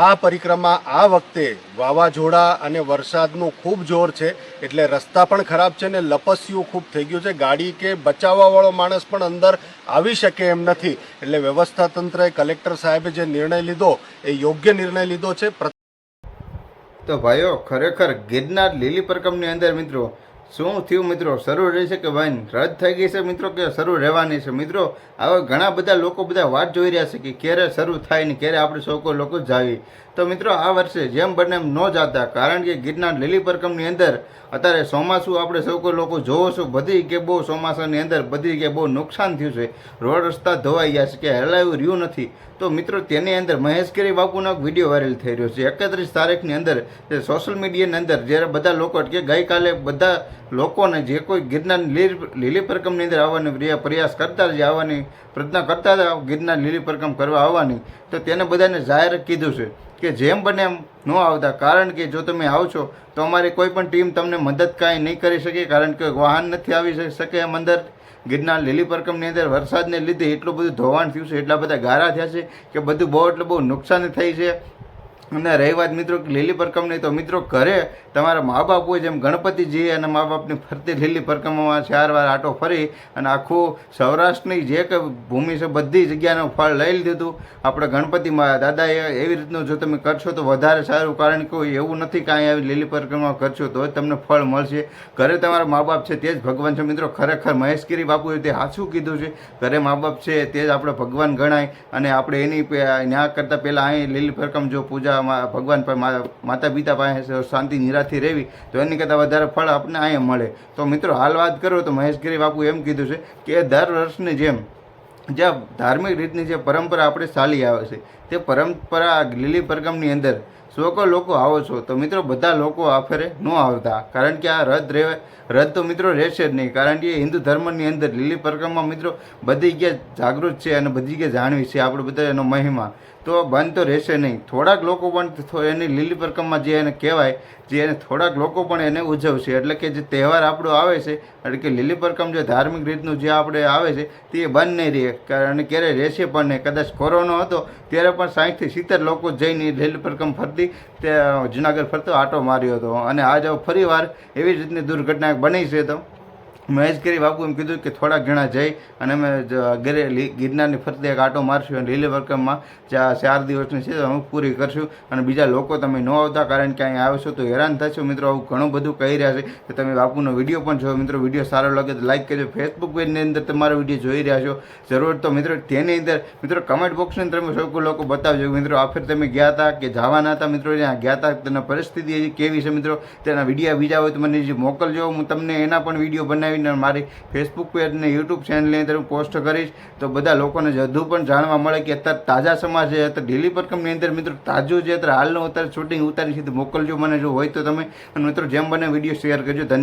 આ પરિક્રમા આ વખતે વાવાઝોડા અને વરસાદનું ખૂબ જોર છે, એટલે રસ્તા પણ ખરાબ છે ને લપસ્યું ખૂબ થઈ ગયું છે. ગાડી કે બચાવવાવાળો માણસ પણ અંદર આવી શકે એમ નથી. એટલે વ્યવસ્થા તંત્રએ, કલેક્ટર સાહેબે જે નિર્ણય લીધો એ યોગ્ય નિર્ણય લીધો છે. તો ભાઈઓ, ખરેખર ગિરનાર લીલી પરકમની અંદર મિત્રો શું થયું મિત્રો? શરૂ રહેશે કે વાઈન રદ થઈ ગઈ છે મિત્રો, કે શરૂ રહેવાની છે મિત્રો? હવે ઘણા બધા લોકો બધા વાટ જોઈ રહ્યા છે કે ક્યારે શરૂ થાય ને ક્યારે આપણે સૌ કોઈ લોકો જાવી. તો મિત્રો આ વર્ષે જેમ બને એમ ન જતા, કારણ કે ગિરનાર લીલી પરકમની અંદર અત્યારે ચોમાસું આપણે સૌ કોઈ લોકો જોવો છો, બધી કે બહુ ચોમાસાની અંદર બધી કે બહુ નુકસાન થયું છે. રોડ રસ્તા ધોવાઈ ગયા છે, કે હલાયું રહ્યું નથી. તો મિત્રો તેની અંદર મહેશગીરી બાપુનો એક વિડીયો વાયરલ થઈ રહ્યો છે 31 તારીખની અંદર. જે સોશિયલ મીડિયાની અંદર જ્યારે બધા લોકો કે ગઈકાલે બધા લોકોને જે કોઈ ગિરનાર લીલી પરકમની અંદર આવવાની પ્રયાસ કરતા જે આવવાની પ્રયત્ન કરતા હતા ગિરનાર લીલી પરકમ કરવા આવવાની, તો તેને બધાને જાહેર કીધું છે કે જેમ બને એમ ન આવતા. કારણ કે જો તમે આવશો તો અમારી કોઈ પણ ટીમ તમને મદદ કાંઈ નહીં કરી શકે, કારણ કે વાહન નથી આવી શકે એમ અંદર. ગિરનાર લીલી પરકમની અંદર વરસાદને લીધે એટલું બધું ધોવાણ થયું છે, એટલા બધા ગારા થયા છે કે બધું બહુ એટલે બહુ નુકસાન થઈ છે. અને રહી વાત મિત્રો લીલી પરકમની, તો મિત્રો ઘરે તમારા મા બાપ હોય જેમ ગણપતિજી અને મા બાપની ફરતી લીલી પરકમમાં 4 વાર આટો ફરી અને આખું સૌરાષ્ટ્રની જે કંઈ ભૂમિ છે બધી જગ્યાનું ફળ લઈ લીધું હતું આપણે ગણપતિમાં દાદાએ. એવી રીતનું જો તમે કરશો તો વધારે સારું, કારણ કે એવું નથી કાંઈ આવી લીલી પરકમમાં કરશો તો જ તમને ફળ મળશે. ઘરે તમારા મા બાપ છે તે જ ભગવાન છે મિત્રો. ખરેખર મહેશગીરી બાપુએ તે સાચું કીધું છે. ઘરે મા બાપ છે તે જ આપણે ભગવાન ગણાય, અને આપણે એની ન્યા કરતાં પહેલાં અહીં લીલી પરકમ જો પૂજા ભગવાન માતા પિતા પાસે શાંતિ નિરાથી રહેવી, તો એની કરતાં વધારે ફળ આપણને અહીંયા મળે. તો મિત્રો હાલ વાત કરો તો મહેશગીરી બાપુ એમ કીધું છે કે દર વર્ષની જેમ જ્યાં ધાર્મિક રીતની જે પરંપરા આપણે ચાલી આવે છે, તે પરંપરા લીલી પરકમની અંદર સો લોકો આવો છો તો મિત્રો બધા લોકો આ ફેરે ન આવતા, કારણ કે આ રદ તો મિત્રો રહેશે જ નહીં. કારણ કે હિન્દુ ધર્મની અંદર લીલી પરકમમાં મિત્રો બધી જગ્યાએ જાગૃત છે અને બધી જગ્યાએ જાણવી છે આપણે બધા એનો મહિમા, તો બંધ તો રહેશે નહીં. થોડાક લોકો પણ એની લીલી પરકમમાં જે એને કહેવાય, જે એને થોડાક લોકો પણ એને ઉજવશે. એટલે કે જે તહેવાર આપણો આવે છે, એટલે કે લીલી પરકમ જે ધાર્મિક રીતનું જે આપણે આવે છે તે બંધ નહીં રહે, કારણ ક્યારેય રહેશે પણ નહીં. કદાચ કોરોના હતો ત્યારે પણ 60 થી 70 લોકો જઈને લીલી પરકમ ફરતી તે જુનાગઢ ફરતો આટો માર્યો હતો. અને આજ ફરી વાર એવી રીતની દુર્ઘટના બની છે. તો મહેશગીરી બાપુ એમ કીધું કે થોડાક જણા જઈ અને અમે ગિરનારની ફરતે એક આટો મારશું અને લીલી પરકમમાં 4 દિવસની છે અમે પૂરી કરશું, અને બીજા લોકો તમે ન આવતા, કારણ કે અહીંયા આવશો તો હેરાન થશો. મિત્રો આવું ઘણું બધું કહી રહ્યા છે. તો તમે બાપુનો વિડીયો પણ જોયો મિત્રો. વિડીયો સારો લાગે તો લાઈક કરજો. ફેસબુક પેજની અંદર તમારો વિડીયો જોઈ રહ્યા છો જરૂર, તો મિત્રો તેની અંદર મિત્રો કમેન્ટ બોક્સની અંદર તમે સૌ લોકો બતાવજો મિત્રો આ ફેર તમે ગયા હતા કે જવાના હતા મિત્રો, ત્યાં ગયા હતા તેના પરિસ્થિતિ કેવી છે મિત્રો, તેના વિડીયો બીજા હોય તો મને જે મોકલજો. હું તમને એના પણ વિડીયો બનાવી મારી ફેસબુક પેજ અને યુટ્યુબ ચેનલની અંદર હું પોસ્ટ કરીશ, તો બધા લોકોને હજુ પણ જાણવા મળે કે અત્યારે તાજા સમાજ છે. અત્યારે લીલી પરકમની અંદર મિત્રો તાજું જે અત્યારે હાલનું અત્યારે શૂટિંગ ઉતારી છે તો મોકલજો મને જો હોય તો તમે. અને મિત્રો જેમ બને વિડીયો શેર કરજો. ધન્યવાદ.